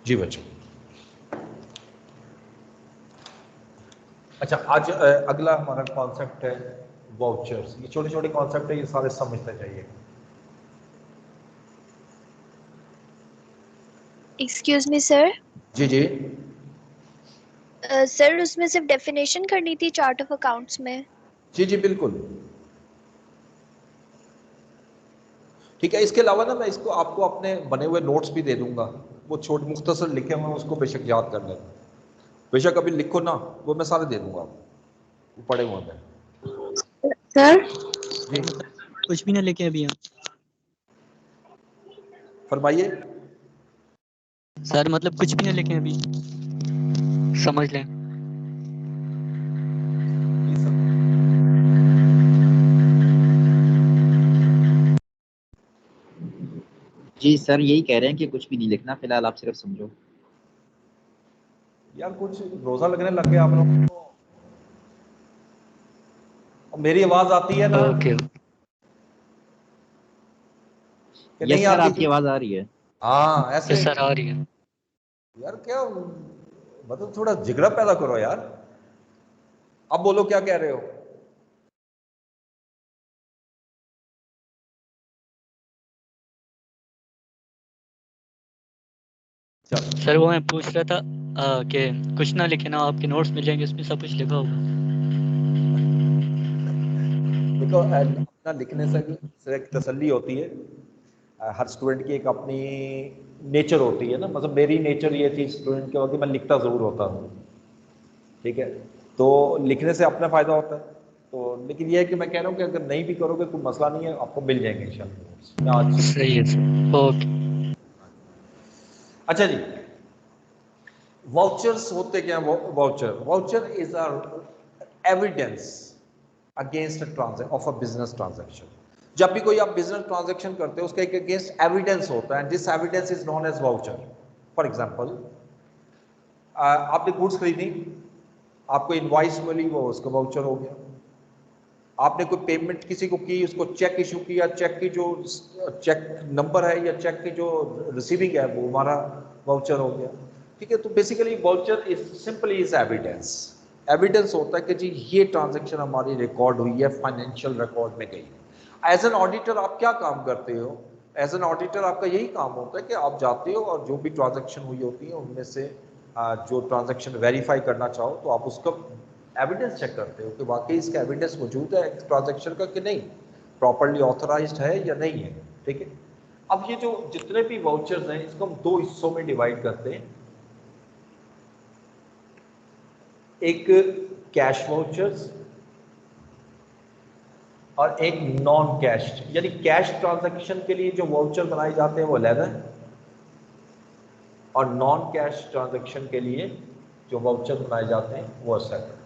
जी बच्चों। अच्छा, आज अगला हमारा कॉन्सेप्ट है वाउचर्स। ये छोटे छोटे कॉन्सेप्ट है, ये सारे समझते चाहिए। Excuse me sir. जी जी सर उसमें सिर्फ डेफिनेशन करनी थी चार्ट ऑफ अकाउंट्स में। जी जी बिल्कुल ठीक है। इसके अलावा ना मैं इसको आपको अपने बने हुए नोट्स भी दे दूंगा, वो छोटे मुख्तसर लिखे हुए, उसको बेशक याद कर लेना। बेशक अभी लिखो ना, वो मैं सारे दे दूंगा आपको, वो पढ़े हुए हैं। सर जी कुछ भी ना लेके अभी हम। फरमाइए। सर मतलब कुछ भी ना लेके अभी, समझ लें। जी सर यही कह रहे हैं कि कुछ भी नहीं लिखना फिलहाल, आप सिर्फ समझो। यार कुछ रोजा लगने लग गया आप लोगों को। मेरी आवाज आती है ना? ओके कि यस नहीं सर, आती? आपकी आवाज आ रही है। हाँ ऐसे सर आ रही है। यार क्या मतलब, थोड़ा जिगरा पैदा करो यार। अब बोलो क्या कह रहे हो। सर वो मैं पूछ रहा था कि कुछ ना लिखे ना, आपके नोट्स मिल जाएंगे, उसमें सब कुछ लिखा होगा। देखो अपना लिखने से एक तसल्ली होती है। हर स्टूडेंट की एक अपनी नेचर होती है ना, मतलब मेरी नेचर ये थी स्टूडेंट के वक्त कि मैं लिखता ज़रूर होता हूँ, ठीक है। तो लिखने से अपना फ़ायदा होता है। तो लेकिन ये है कि मैं कह रहा हूँ कि अगर नहीं भी करोगे कोई मसला नहीं है, आपको मिल जाएंगे इंशाल्लाह। मैं आज सही है सर, ओके। अच्छा जी, वाउचर्स होते क्या? Voucher voucher is a evidence against of a business transaction. जब भी कोई आप बिजनेस ट्रांजैक्शन करते हो उसका एक अगेंस्ट एविडेंस होता है, this evidence is known as voucher. For example, आपने गुड्स खरीदी, आपको इनवॉइस मिली, वो उसका वाउचर हो गया। आपने कोई पेमेंट किसी को की, उसको चेक इशू किया, चेक की जो चेक नंबर है या चेक की जो रिसीविंग है वो हमारा वाउचर हो गया, ठीक है। तो basically voucher is simply is evidence. Evidence होता है कि जी ये ट्रांजैक्शन हमारी रिकॉर्ड हुई है, फाइनेंशियल रिकॉर्ड में गई। एज एन ऑडिटर आप क्या काम करते हो? एज एन ऑडिटर आपका यही काम होता है कि आप जाते हो और जो भी ट्रांजैक्शन हुई होती है उनमें से जो ट्रांजैक्शन वेरीफाई करना चाहो तो आप उसका एविडेंस चेक करते हो कि वाकई इसका एविडेंस मौजूद है ट्रांजैक्शन का कि नहीं, प्रॉपर्ली ऑथराइज्ड है या नहीं है, ठीक है। अब ये जो जितने भी वाउचर्स हैं इसको हम दो हिस्सों में डिवाइड करते हैं। एक कैश वाउचर्स और एक नॉन कैश, यानी कैश ट्रांजैक्शन के लिए जो वाउचर बनाए जाते हैं वो अलग है, और नॉन कैश ट्रांजैक्शन के लिए जो वाउचर बनाए जाते हैं वो अलग है।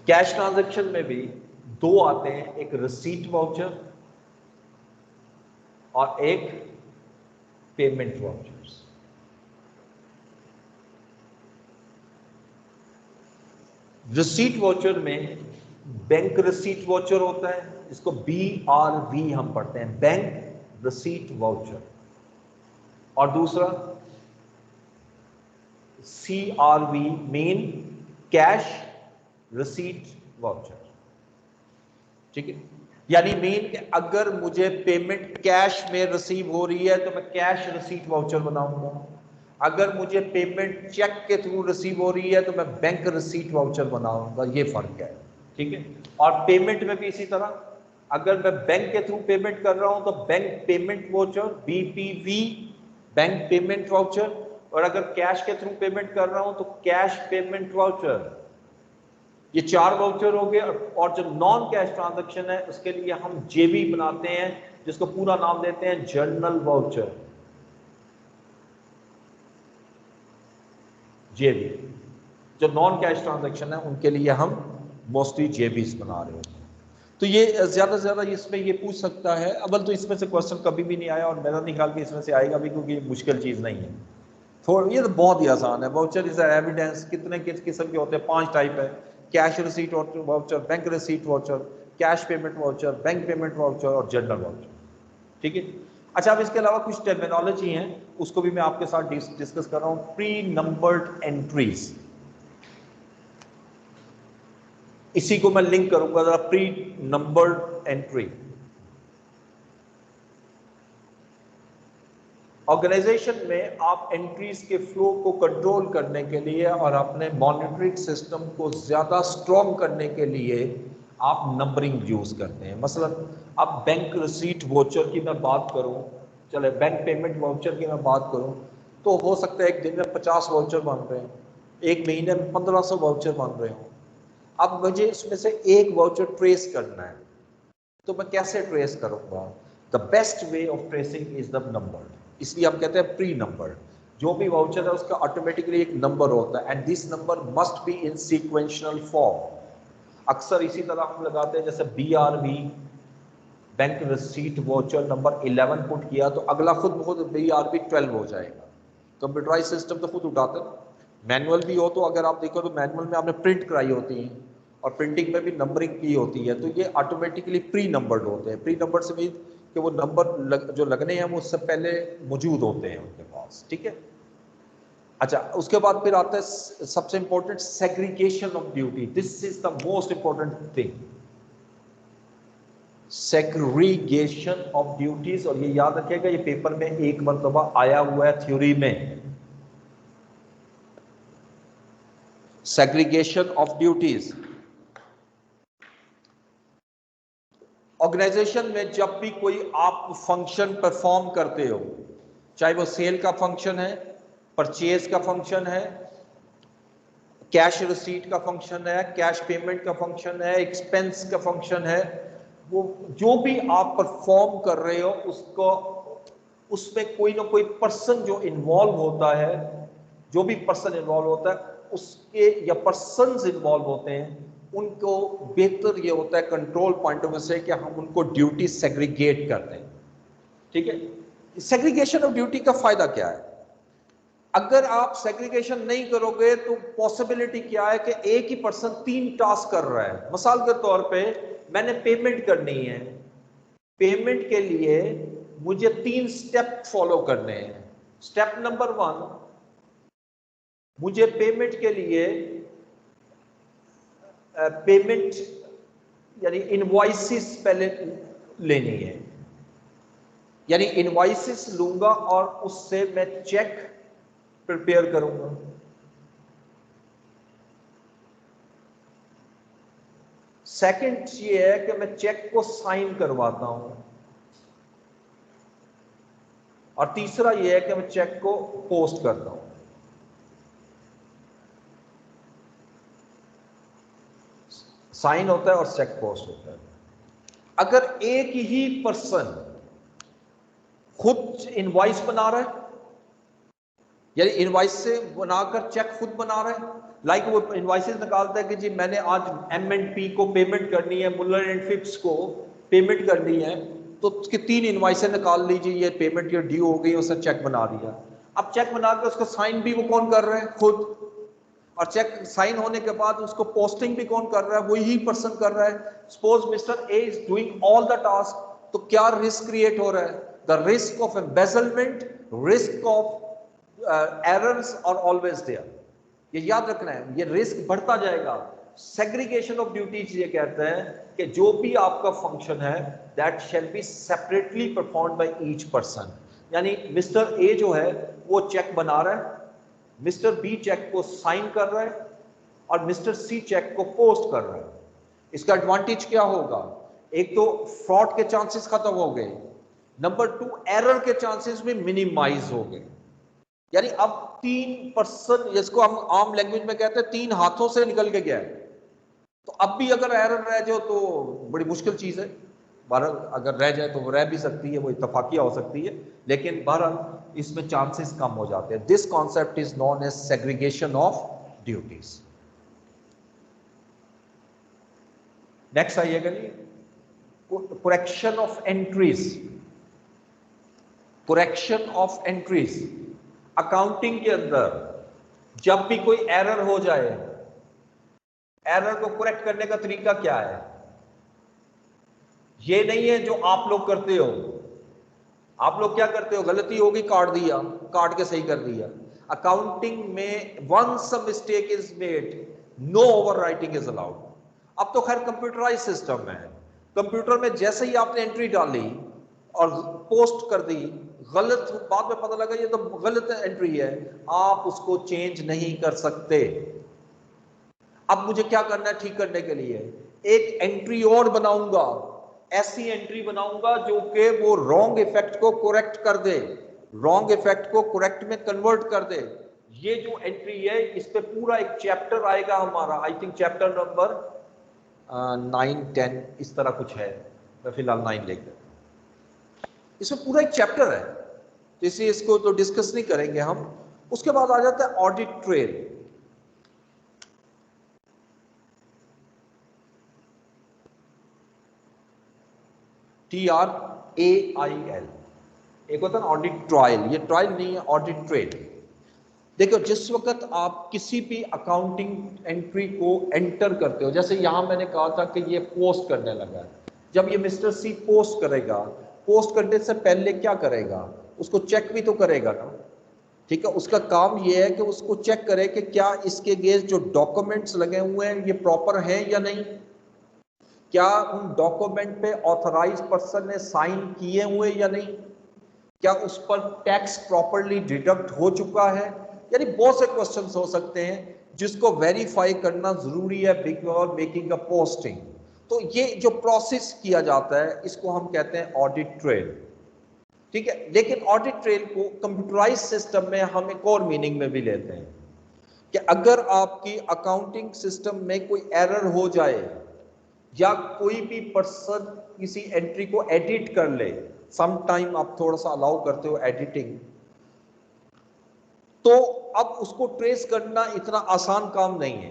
कैश ट्रांजैक्शन में भी दो आते हैं, एक रिसीट वाउचर और एक पेमेंट वाउचर्स। रिसीट वाउचर में बैंक रिसीट वाउचर होता है, इसको BRV हम पढ़ते हैं, बैंक रिसीट वाउचर, और दूसरा CRV main cash receipt voucher, ठीक है। यानी मेन अगर मुझे पेमेंट कैश में रिसीव हो रही है तो मैं कैश रिसीट वाउचर बनाऊंगा, अगर मुझे पेमेंट चेक के थ्रू रिसीव हो रही है तो मैं बैंक रिसीट वाउचर बनाऊंगा, ये फर्क है, ठीक है। और पेमेंट में भी इसी तरह, अगर मैं बैंक के थ्रू पेमेंट कर रहा हूं तो bank payment voucher BPV, bank payment voucher, और अगर कैश के थ्रू पेमेंट कर रहा हूं तो कैश पेमेंट वाउचर। ये चार वाउचर हो गए। और जो नॉन कैश ट्रांजैक्शन है उसके लिए हम JV बनाते हैं, जिसको पूरा नाम देते हैं जर्नल वाउचर, JV। जो नॉन कैश ट्रांजैक्शन है उनके लिए हम मोस्टली JVs बना रहे होते हैं। तो ये ज्यादा से ज्यादा इसमें ये पूछ सकता है, अव्वल तो इसमें से क्वेश्चन कभी भी नहीं आया और मेरा निकाल के इसमें से आएगा भी, क्योंकि ये मुश्किल चीज नहीं है। थोड़ा ये तो बहुत ही आसान है। वाउचर इज एविडेंस कितने किस किस्म के होते हैं? 5 टाइप है। Cash receipt voucher, bank receipt voucher, cash payment voucher, bank payment voucher और जनरल वाउचर। ठीक है। अच्छा, अब इसके अलावा कुछ टर्मिनोलॉजी हैं, उसको भी मैं आपके साथ डिस्कस कर रहा हूं। प्री नंबर्ड एंट्रीज, इसी को मैं लिंक करूंगा जरा, प्री नंबर्ड एंट्री। ऑर्गेनाइजेशन में आप एंट्रीज के फ्लो को कंट्रोल करने के लिए और अपने मॉनिटरिंग सिस्टम को ज्यादा स्ट्रॉन्ग करने के लिए आप नंबरिंग यूज करते हैं। मसलन अब बैंक रिसीट वाउचर की मैं बात करूं, चले बैंक पेमेंट वाउचर की मैं बात करूं, तो हो सकता है एक दिन में 50 वाउचर बन रहे हैं, एक महीने में 1500 वाउचर बन रहे हो। अब मुझे इसमें से एक वाउचर ट्रेस करना है, तो मैं कैसे ट्रेस करूंगा? The best way of tracing is the number, इसलिए हम कहते हैं प्री नंबर। जो भी वाउचर है उसका ऑटोमेटिकली एक नंबर होता है, and this number must be in sequential form. अक्सर इसी तरह हम लगाते हैं, जैसे BRV bank receipt voucher number 11 put किया तो अगला खुद बहुत BRV 12 हो जाएगा। कंप्यूटराइज सिस्टम तो खुद उठाते हैं। मैनुअल भी हो तो अगर आप देखो तो मैनुअल में आपने प्रिंट कराई होती है और प्रिंटिंग में भी नंबरिंग की होती है, तो ये ऑटोमेटिकली प्री नंबर्ड होते हैं। प्री नंबर से मीन कि वो नंबर जो लगने हैं वो उससे पहले मौजूद होते हैं उनके पास। ठीक है। अच्छा, उसके बाद फिर आता है सबसे important, segregation of duty. This is the most important thing, segregation of duties. और ये याद रखिएगा, ये पेपर में एक मरतबा आया हुआ है थ्योरी में, सेग्रीगेशन ऑफ ड्यूटीज। ऑर्गेनाइजेशन में जब भी कोई आप फंक्शन परफॉर्म करते हो, चाहे वो सेल का फंक्शन है, परचेज का फंक्शन है, कैश रिसीट का फंक्शन है, कैश पेमेंट का फंक्शन है, एक्सपेंस का फंक्शन है, वो जो भी आप परफॉर्म कर रहे हो उसको, उसमें कोई ना कोई पर्सन जो इन्वॉल्व होता है, जो भी पर्सन इन्वॉल्व होता है उसके या पर्सन्स इन्वॉल्व होते हैं, उनको बेहतर ये होता है कंट्रोल पॉइंट ऑफ व्यू से कि हम उनको ड्यूटी सेग्रीगेट कर दें। ठीक है। सेग्रीगेशन ऑफ ड्यूटी का फायदा क्या है? अगर आप सेग्रीगेशन नहीं करोगे तो पॉसिबिलिटी क्या है कि एक ही पर्सन 3 टास्क कर रहा है। मिसाल के तौर पे मैंने पेमेंट करनी है, पेमेंट के लिए मुझे 3 स्टेप फॉलो करने हैं। स्टेप नंबर 1, मुझे पेमेंट के लिए पेमेंट यानी इनवॉइसेस पहले लेनी है, यानी इनवॉइसेस लूंगा और उससे मैं चेक प्रिपेयर करूंगा। सेकंड ये है कि मैं चेक को साइन करवाता हूं, और तीसरा ये है कि मैं चेक को पोस्ट करता हूं। साइन होता है और चेक पोस्ट होता है। अगर एक ही पर्सन खुद इनवॉइस बना रहा है, यानी इनवॉइस से बनाकर चेक खुद बना रहा है, लाइक वो इनवॉइसेस निकालता है कि जी मैंने आज M&P को पेमेंट करनी है, मुल्लर एंड फिप्स को पेमेंट करनी है, तो उसके 3 इनवॉइसें निकाल लीजिए, ये पेमेंट ये ड्यू हो गई, उसने चेक बना दिया। अब चेक बनाकर उसको साइन भी वो कौन कर रहे हैं? खुद। और चेक साइन होने के बाद उसको पोस्टिंग भी कौन कर रहा है? वही पर्सन कर रहा है। Suppose mister A is doing all the task, तो क्या रिस्क क्रिएट हो रहा है? The risk of embezzlement, risk of errors are always there. ये याद रखना है, ये रिस्क बढ़ता जाएगा। सेग्रीगेशन ऑफ ड्यूटीज ये कहते हैं कि जो भी आपका फंक्शन है that shall be separately performed by each person. यानी मिस्टर ए जो है वो चेक बना रहा है, मिस्टर बी चेक को साइन कर रहा है, और मिस्टर सी चेक को पोस्ट कर रहा है। इसका एडवांटेज क्या होगा? एक तो फ्रॉड के चांसेस खत्म हो गए, नंबर 2 एरर के चांसेस भी मिनिमाइज हो गए। यानी अब 3 पर्सन, जिसको हम आम लैंग्वेज में कहते हैं 3 हाथों से निकल के गया है, तो अब भी अगर एरर रह जाए तो बड़ी मुश्किल चीज है। बहरहाल अगर रह जाए तो वो रह भी सकती है, वो इत्तफाकिया हो सकती है, लेकिन बहरहाल इसमें चांसेस कम हो जाते हैं। This concept is known as segregation of duties. Next आइएगा जी, correction of entries. Correction of entries, accounting के अंदर जब भी कोई एरर हो जाए एरर को करेक्ट करने का तरीका क्या है? ये नहीं है जो आप लोग करते हो। आप लोग क्या करते हो? गलती होगी काट दिया, काट के सही कर दिया। अकाउंटिंग में once a mistake is made, no overwriting is allowed. अब तो खैर कंप्यूटराइज सिस्टम है, कंप्यूटर में जैसे ही आपने एंट्री डाली और पोस्ट कर दी, गलत बाद में पता लगा ये तो गलत एंट्री है, आप उसको चेंज नहीं कर सकते। अब मुझे क्या करना है ठीक करने के लिए? एक एंट्री और बनाऊंगा, ऐसी एंट्री बनाऊंगा जो कि वो रॉन्ग इफेक्ट को करेक्ट कर दे, रॉन्ग इफेक्ट को करेक्ट में कन्वर्ट कर दे। ये जो एंट्री है इस पे पूरा एक चैप्टर आएगा हमारा, आई थिंक चैप्टर नंबर 9 10 इस तरह कुछ है, मैं फिलहाल 9 लिख देता हूं। इसमें पूरा एक चैप्टर है, तो इसलिए इसको तो डिस्कस नहीं करेंगे हम। उसके बाद आ जाता है ऑडिट ट्रेल। TRAIL। एक होता है ऑडिट ट्रायल, ये ट्रायल नहीं है, ऑडिट ट्रेल। देखो जिस वक्त आप किसी भी अकाउंटिंग एंट्री को एंटर करते हो, जैसे यहां मैंने कहा था कि ये पोस्ट करने लगा है, जब ये मिस्टर सी पोस्ट करेगा, पोस्ट करने से पहले क्या करेगा? उसको चेक भी तो करेगा ना, ठीक है? उसका काम ये है कि उसको चेक करे कि क्या इसके अगेंस्ट जो डॉक्यूमेंट्स लगे हुए हैं ये प्रॉपर हैं या नहीं, क्या उन डॉक्यूमेंट पे ऑथराइज पर्सन ने साइन किए हुए या नहीं, क्या उस पर टैक्स प्रॉपर्ली डिडक्ट हो चुका है, यानी बहुत से क्वेश्चंस हो सकते हैं जिसको वेरीफाई करना जरूरी है बिफोर मेकिंग अ पोस्टिंग। तो ये जो प्रोसेस किया जाता है इसको हम कहते हैं ऑडिट ट्रेल, ठीक है? लेकिन ऑडिट ट्रेल को कंप्यूटराइज सिस्टम में हम एक और मीनिंग में भी लेते हैं कि अगर आपकी अकाउंटिंग सिस्टम में कोई एरर हो जाए या कोई भी पर्सन किसी एंट्री को एडिट कर ले, सम टाइम आप थोड़ा सा अलाउ करते हो एडिटिंग, तो अब उसको ट्रेस करना इतना आसान काम नहीं है।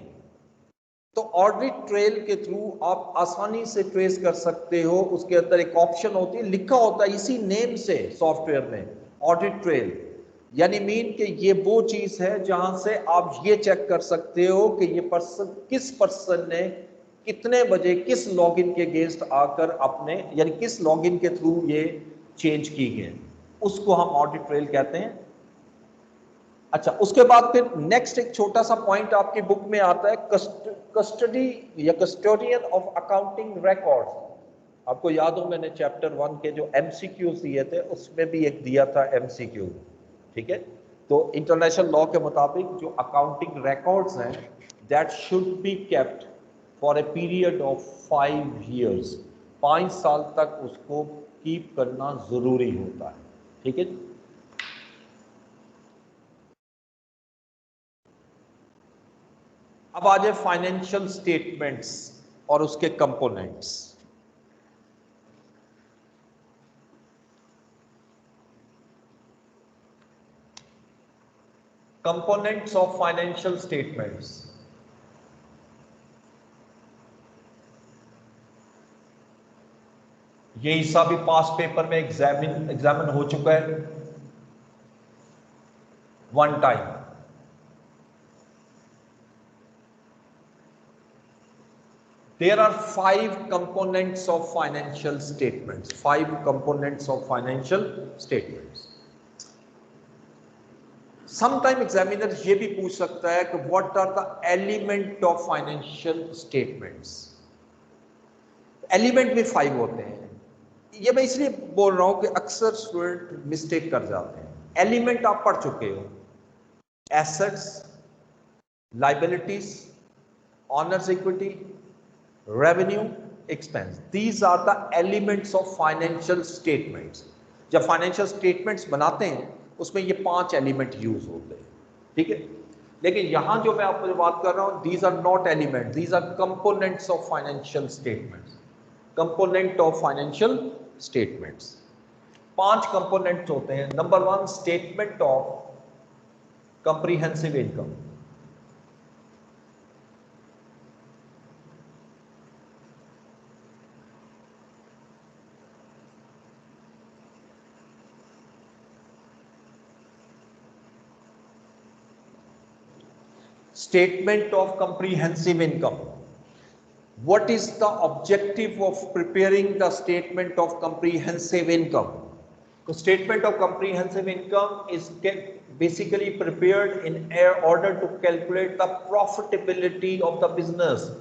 तो ऑडिट ट्रेल के थ्रू आप आसानी से ट्रेस कर सकते हो। उसके अंदर एक ऑप्शन होती है, लिखा होता है इसी नेम से सॉफ्टवेयर में, ऑडिट ट्रेल, यानी मीन कि ये वो चीज है जहां से आप ये चेक कर सकते हो कि ये पर्सन, किस पर्सन ने कितने बजे किस लॉगिन के अगेंस्ट आकर अपने, यानी किस लॉगिन के थ्रू ये चेंज की गई, उसको हम ऑडिट ट्रेल कहते हैं। अच्छा, उसके बाद फिर नेक्स्ट एक छोटा सा पॉइंट आपकी बुक में आता है, कस्टडी या कस्टोडियन ऑफ अकाउंटिंग रिकॉर्ड्स। आपको याद हो मैंने चैप्टर 1 के जो एमसीक्यू दिए थे उसमें भी एक दिया था एमसीक्यू, ठीक है? तो इंटरनेशनल लॉ के मुताबिक जो अकाउंटिंग रिकॉर्ड्स हैं that should be kept for a period of 5 years, 5 साल तक उसको कीप करना जरूरी होता है, ठीक है? अब आ जाए फाइनेंशियल स्टेटमेंट्स और उसके components. Components of financial statements, ये हिस्सा भी पास पेपर में एग्जामिन हो चुका है one time. There are 5 components of financial statements. 5 components of financial statements. Sometime examiner ये भी पूछ सकता है कि what are the element of financial statements? Element भी 5 होते हैं। ये मैं इसलिए बोल रहा हूं कि अक्सर स्टूडेंट मिस्टेक कर जाते हैं। एलिमेंट आप पढ़ चुके हो, assets, liabilities, owners equity, revenue, expense, these are the elements of financial statements. जब फाइनेंशियल स्टेटमेंट्स बनाते हैं उसमें ये 5 एलिमेंट यूज होते हैं, ठीक है? लेकिन यहां जो मैं आपको बात कर रहा हूं, these are not element, these are components of financial statements. Component of financial statements 5 components होते हैं। Number 1, statement of comprehensive income. Statement of comprehensive income what is the objective of preparing the statement of comprehensive income? The statement of comprehensive income is basically prepared in order to calculate the profitability of the business.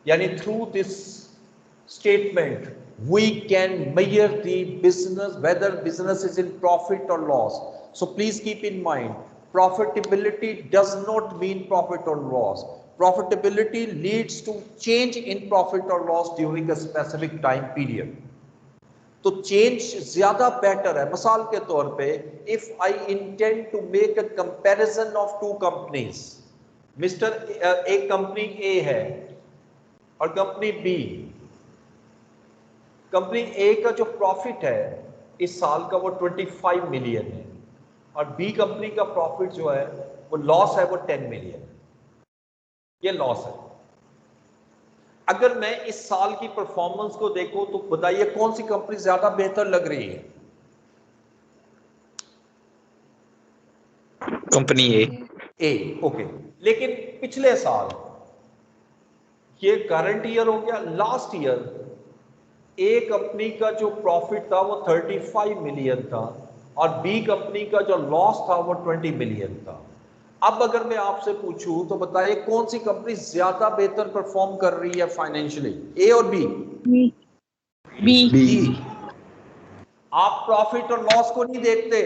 Yani through this statement we can measure the business, whether business is in profit or loss. So please keep in mind, profitability does not mean profit or loss. Profitability leads to change in profit or loss during a specific time period. तो change ज्यादा better है. मिसाल के तौर पे if I intend to make a comparison of two companies, एक company A है और कंपनी बी. कंपनी ए का जो प्रॉफिट है इस साल का वो 25 मिलियन है और बी कंपनी का प्रॉफिट जो है वो लॉस है, वो 10 मिलियन. ये लॉस है. अगर मैं इस साल की परफॉर्मेंस को देखूं तो बताइए कौन सी कंपनी ज्यादा बेहतर लग रही है? कंपनी ए. ओके. लेकिन पिछले साल, ये करंट ईयर हो गया, लास्ट ईयर ए कंपनी का जो प्रॉफिट था वो 35 मिलियन था और बी कंपनी का जो लॉस था वो 20 मिलियन था. अब अगर मैं आपसे पूछूं तो बताइए कौन सी कंपनी ज्यादा बेहतर परफॉर्म कर रही है फाइनेंशियली, ए और बी? बी. आप प्रॉफिट और लॉस को नहीं देखते.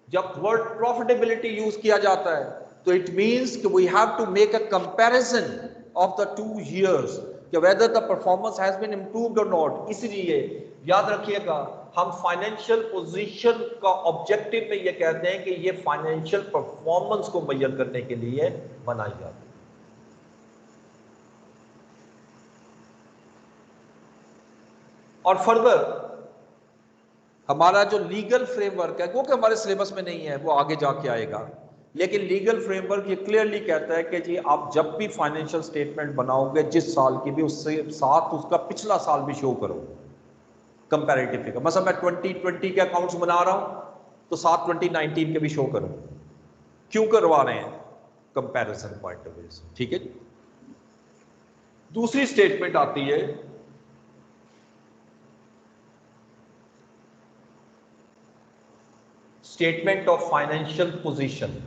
जब वर्ड प्रॉफिटेबिलिटी यूज किया जाता है तो इट मींस कि we have to make a comparison of the 2 years कि whether the performance has been improved or not. इसलिए याद रखिएगा, हम फाइनेंशियल पोजीशन का ऑब्जेक्टिव में ये कहते हैं कि ये फाइनेंशियल परफॉर्मेंस को मेजर करने के लिए बनाई जाती है. और फर्दर हमारा जो लीगल फ्रेमवर्क है, वो कि हमारे सिलेबस में नहीं है, वो आगे जाके आएगा, लेकिन लीगल फ्रेमवर्क ये क्लियरली कहता है कि जी आप जब भी फाइनेंशियल स्टेटमेंट बनाओगे जिस साल की भी, उससे साथ उसका पिछला साल भी शो करो कंपैरेटिव फिगर. मतलब मैं 2020 के अकाउंट्स बना रहा हूं तो साथ 2019 के भी शो करो. क्यों करवा रहे हैं? कंपैरिजन पॉइंट ऑफ व्यू से. ठीक है. दूसरी स्टेटमेंट आती है statement of financial position.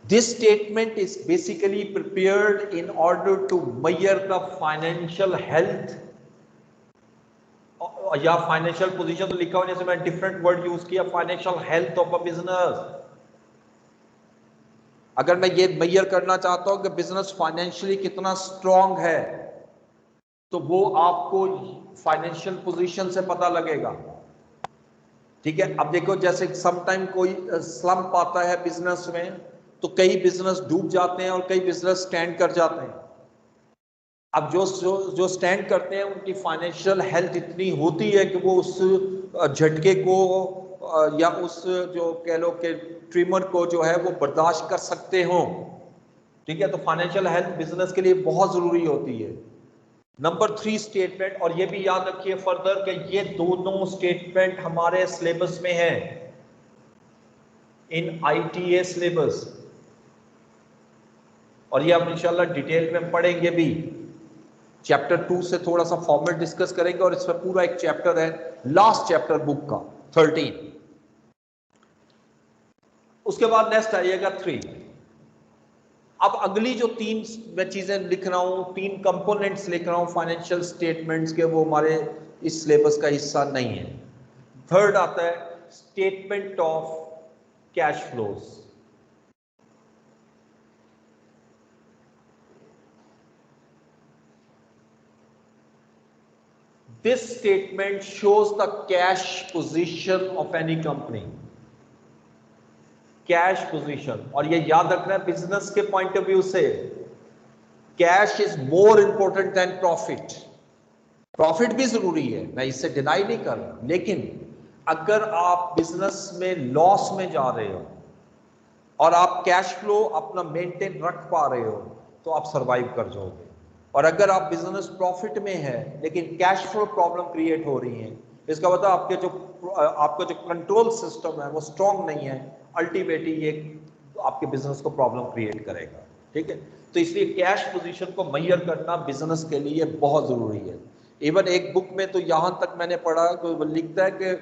This statement is basically prepared in order to measure the financial health या फाइनेंशियल पोजीशन. तो लिखा होने से मैं डिफरेंट वर्ड यूज किया, financial health of a business. अगर मैं ये मेजर करना चाहता हूं कि बिजनेस फाइनेंशियली कितना स्ट्रांग है तो वो आपको फाइनेंशियल पोजीशन से पता लगेगा. ठीक है. अब देखो, जैसे समटाइम कोई स्लम्प आता है बिजनेस में तो कई बिजनेस डूब जाते हैं और कई बिजनेस स्टैंड कर जाते हैं. अब जो स्टैंड करते हैं उनकी फाइनेंशियल हेल्थ इतनी होती है कि वो उस झटके को या उस जो कह लो कि ट्रिमर को जो है वो बर्दाश्त कर सकते हो. ठीक है. तो फाइनेंशियल हेल्थ बिजनेस के लिए बहुत जरूरी होती है. नंबर 3 स्टेटमेंट, और ये भी याद रखिए फर्दर कि ये दोनों स्टेटमेंट हमारे सिलेबस में है, इन ITA सिलेबस, और ये हम इंशाल्लाह डिटेल में पढ़ेंगे भी. चैप्टर 2 से थोड़ा सा फॉर्मेट डिस्कस करेंगे और इसमें पूरा एक चैप्टर है, लास्ट चैप्टर बुक का 13. उसके बाद नेक्स्ट आइएगा 3. अब अगली जो 3 मैं चीजें लिख रहा हूं, 3 कंपोनेंट्स लिख रहा हूं फाइनेंशियल स्टेटमेंट्स के, वो हमारे इस सिलेबस का हिस्सा नहीं है. थर्ड आता है statement of cash flows. This statement shows the cash position of any company. Cash position, और ये याद रखना है बिजनेस के पॉइंट ऑफ व्यू से cash is more important than profit. Profit भी जरूरी है, मैं इससे डिनाई नहीं कर रहा, लेकिन अगर आप बिजनेस में लॉस में जा रहे हो और आप कैश फ्लो अपना मेंटेन रख पा रहे हो तो आप सरवाइव कर जाओगे. और अगर आप बिजनेस प्रॉफिट में है लेकिन कैश फ्लो प्रॉब्लम क्रिएट हो रही है, इसका मतलब आपका जो कंट्रोल सिस्टम है वो स्ट्रांग नहीं है, अल्टीमेटली ये आपके बिजनेस को प्रॉब्लम क्रिएट करेगा। ठीक है, तो इसलिए कैश पोजीशन को मेजर करना बिजनेस के लिए बहुत जरूरी है। इवन एक बुक में तो यहां तक मैंने पढ़ा कि वो लिखता है कि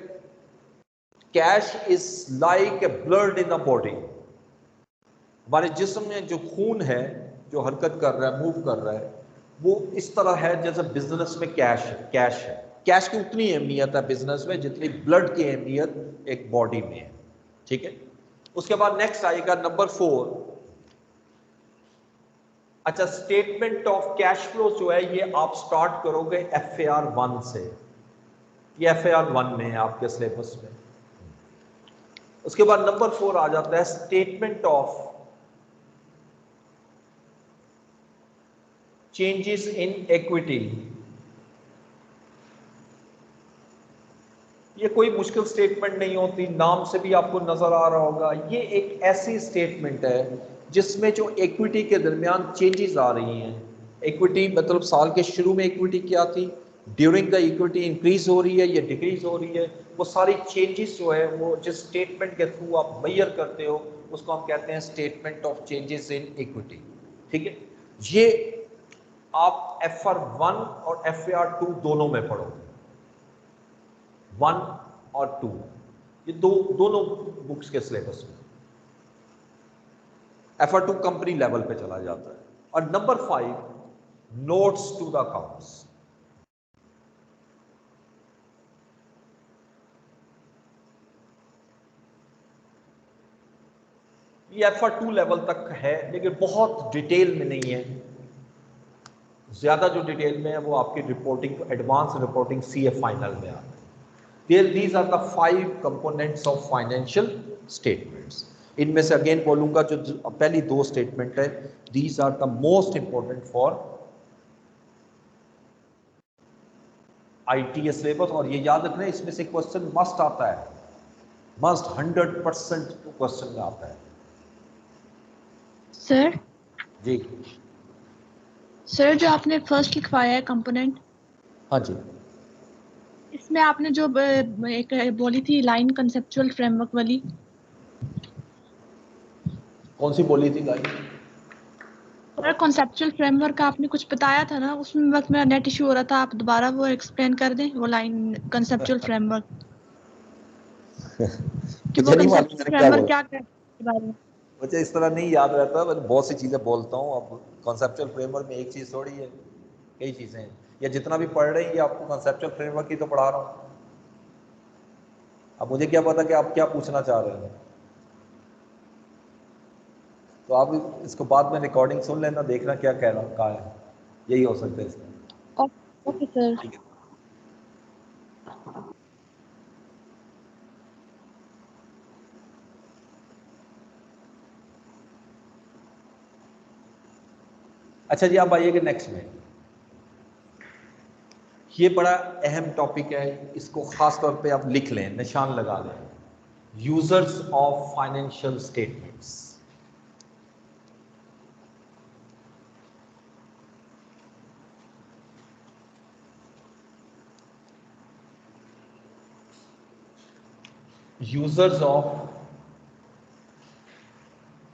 cash is like a blood in the body. हमारे जिस्म में जो खून है, जो हरकत कर रहा है, मूव कर रहा है, वो इस तरह है जैसे बिजनेस में कैश है। कैश की उतनी अहमियत है बिजनेस में जितनी ब्लड की अहमियत एक बॉडी में है। ठीक है, उसके बाद नेक्स्ट आएगा नंबर 4। अच्छा, स्टेटमेंट ऑफ कैश फ्लो जो है ये आप स्टार्ट करोगे FAR 1 से। ये FAR 1 में है आपके सिलेबस में। उसके बाद नंबर 4 आ जाता है statement of changes in equity. ये कोई मुश्किल स्टेटमेंट नहीं होती, नाम से भी आपको नजर आ रहा होगा। ये एक ऐसी स्टेटमेंट है जिसमें जो इक्विटी के दरमियान चेंजेस आ रही हैं। इक्विटी मतलब साल के शुरू में इक्विटी क्या थी, ड्यूरिंग द इक्विटी इंक्रीज हो रही है या डिक्रीज हो रही है, वो सारी चेंजेस जो है वो जिस स्टेटमेंट के थ्रू आप मेजर करते हो उसको हम कहते हैं statement of changes in equity. ठीक है, ये आप FAR 1 और FAR 2 दोनों में पढ़ोगे। 1 और 2 ये दोनों बुक्स के सिलेबस में। FAR 2 कंपनी लेवल पे चला जाता है। और number 5 notes to the accounts. ये FAR 2 लेवल तक है लेकिन बहुत डिटेल में नहीं है। ज्यादा जो डिटेल में है वो आपकी reporting, advance reporting CA final में आता है। These are the 5 components of financial statements. इनमें से अगेन बोलूंगा जो पहली 2 स्टेटमेंट है, these are the most important for ITA syllabus. और ये याद रखना इसमें से क्वेश्चन मस्ट आता है, मस्ट 100% क्वेश्चन में आता है। सर जी जो आपने फर्स्ट लिखवाया है कंपोनेंट, हाँ जी, इसमें आपने जो एक बोली थी लाइन कंसेप्चुअल फ्रेमवर्क वाली, कौन सी बोली थी गाइस? और कंसेप्चुअल फ्रेमवर्क का आपने कुछ बताया था ना, उसमें वक्त मेरा नेट इशू हो रहा था, आप दोबारा वो एक्सप्लेन कर दें वो लाइन कंसेप्चुअल फ्रेमवर्क कि वो मुझे नहीं मालूम कंसेप्चुअल मैंने क्या फ्रेमवर्क बोला, क्या कहता है इसके बारे में। मुझे इस तरह नहीं याद रहता, मैं बहुत सी चीज़ें बोलता हूँ। अब कॉन्सेप्चुअल फ्रेमवर्क में एक चीज़ थोड़ी है, कई चीज़ें हैं। या जितना भी पढ़ रहे हैं ये आपको कॉन्सेप्चुअल फ्रेमवर्क ही तो पढ़ा रहा हूँ। अब मुझे क्या पता कि आप क्या पूछना चाह रहे हैं, तो आप इसको बाद में रिकॉर्डिंग सुन लेना, देखना क्या कहा है, यही हो सकता है इसमें। Okay sir. ठीक है, अच्छा जी, आप आइएगा नेक्स्ट में। ये बड़ा अहम टॉपिक है, इसको खास तौर पे आप लिख लें, निशान लगा लें। Users of financial statements. Users of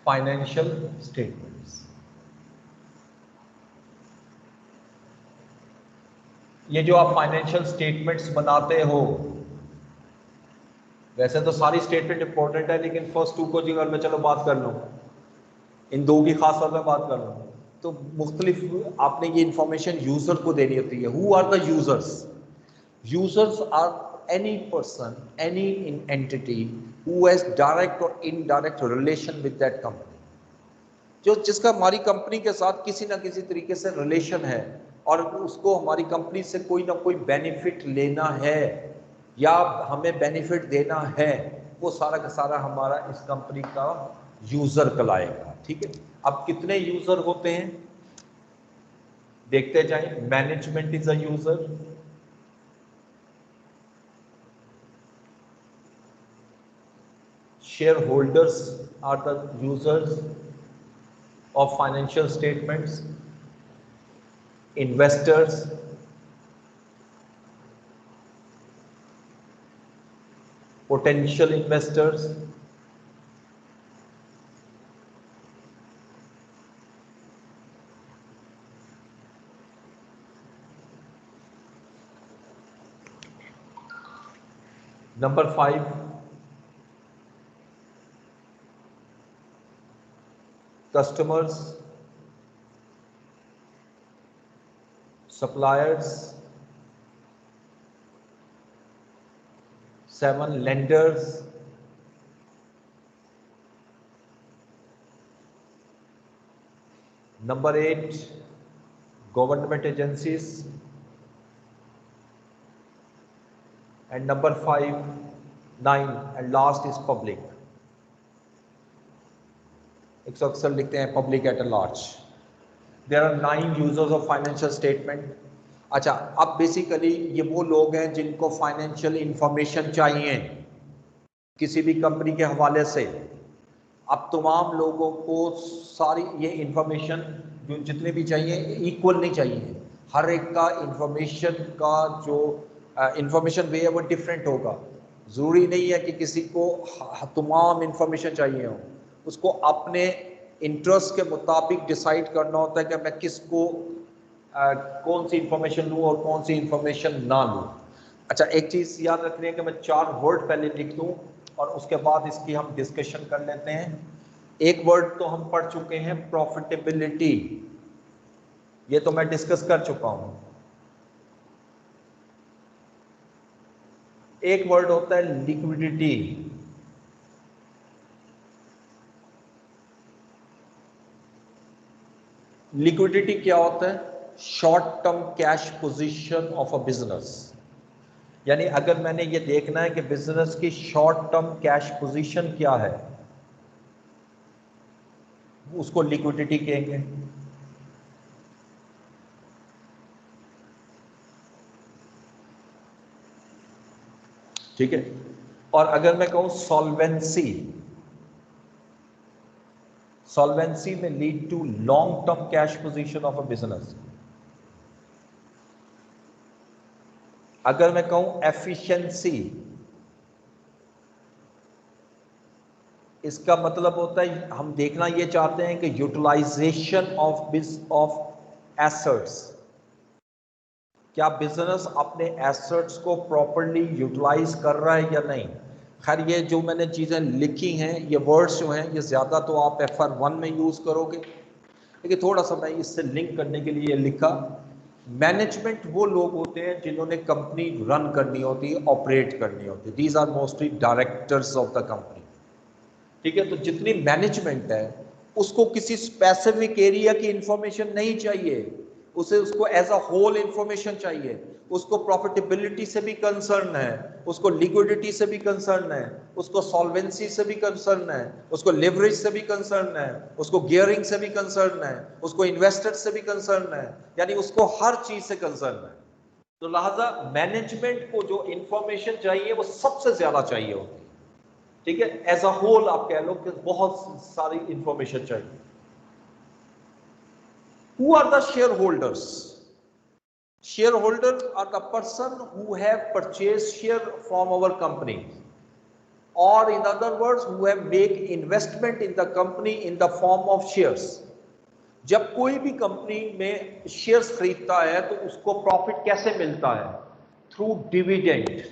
financial statements, ये जो आप फाइनेंशियल स्टेटमेंट्स बनाते हो, वैसे तो सारी स्टेटमेंट इंपॉर्टेंट है लेकिन फर्स्ट 2 को जी अगर मैं चलो बात कर लूँ, इन 2 की खास तौर पर बात कर लूँ, तो मुख्तलिफ आपने ये इंफॉर्मेशन यूजर को देनी होती है। Who are the users? Users are any person, any entity who has direct or indirect relation with that company, जो जिसका हमारी कंपनी के साथ किसी ना किसी तरीके से रिलेशन है और उसको हमारी कंपनी से कोई ना कोई बेनिफिट लेना है या हमें बेनिफिट देना है, वो सारा का सारा हमारा इस कंपनी का यूजर कहलाएगा। ठीक है, अब कितने यूजर होते हैं देखते जाएं। Management is a user, shareholders are the users of financial statements, investors, potential investors, number 5, customers, suppliers, 7, lenders, number 8, government agencies, and number 5, 9 and last is public. एक सौ अक्सर लिखते हैं public at large. There are 9 users of financial statement. अच्छा, अब basically ये वो लोग हैं जिनको फाइनेंशियल इंफॉर्मेशन चाहिए किसी भी कंपनी के हवाले से। अब तमाम लोगों को सारी ये इंफॉर्मेशन जो जितने भी चाहिए इक्वल नहीं चाहिए, हर एक का इंफॉर्मेशन का जो इंफॉर्मेशन वे है वो डिफरेंट होगा। ज़रूरी नहीं है कि किसी को तमाम इंफॉर्मेशन चाहिए हो, उसको अपने इंटरेस्ट के मुताबिक डिसाइड करना होता है कि मैं किसको कौन सी इंफॉर्मेशन लूँ और कौन सी इंफॉर्मेशन ना लूँ। अच्छा, एक चीज़ याद रखनी है कि मैं 4 वर्ड पहले लिख दूँ और उसके बाद इसकी हम डिस्कशन कर लेते हैं। एक वर्ड तो हम पढ़ चुके हैं, प्रॉफिटेबिलिटी, ये तो मैं डिस्कस कर चुका हूँ। एक वर्ड होता है लिक्विडिटी। लिक्विडिटी क्या होता है? Short term cash position of a business. यानी अगर मैंने ये देखना है कि बिजनेस की शॉर्ट टर्म कैश पोजीशन क्या है, उसको लिक्विडिटी कहेंगे। ठीक है। और अगर मैं कहूं सॉल्वेंसी, सॉल्वेंसी में lead to long term cash position of a business. अगर मैं कहूं एफिशिएंसी, इसका मतलब होता है हम देखना ये चाहते हैं कि यूटिलाइजेशन ऑफ एसेट्स, क्या बिजनेस अपने एसेट्स को प्रॉपर्ली यूटिलाइज कर रहा है या नहीं। खैर ये जो मैंने चीज़ें लिखी हैं, ये वर्ड्स जो हैं, ये ज़्यादा तो आप FR1 में यूज़ करोगे, लेकिन थोड़ा सा मैं इससे लिंक करने के लिए लिखा। मैनेजमेंट वो लोग होते हैं जिन्होंने कंपनी रन करनी होती है, ऑपरेट करनी होती है। These are mostly directors of the company. ठीक है, तो जितनी मैनेजमेंट है उसको किसी स्पेसिफिक एरिया की इंफॉर्मेशन नहीं चाहिए, उसको एज अ होल इंफॉर्मेशन चाहिए। उसको प्रॉफिटेबिलिटी से भी कंसर्न है, उसको लिक्विडिटी से भी कंसर्न है, उसको सॉल्वेंसी से भी कंसर्न है, उसको लिवरेज से भी कंसर्न है, उसको गियरिंग से भी कंसर्न है, उसको इन्वेस्टर्स से भी कंसर्न है, यानी उसको हर चीज से कंसर्न है। तो लिहाजा मैनेजमेंट को जो इंफॉर्मेशन चाहिए वो सबसे ज्यादा चाहिए होती है। ठीक है, एज अ होल आप कह लो कि बहुत सारी इंफॉर्मेशन चाहिए। Who are the shareholders? Shareholders are the person who have purchased share from our company, or in other words, who have make investment in the company in the form of shares. जब कोई भी company में shares खरीदता है तो उसको profit कैसे मिलता है? Through dividend.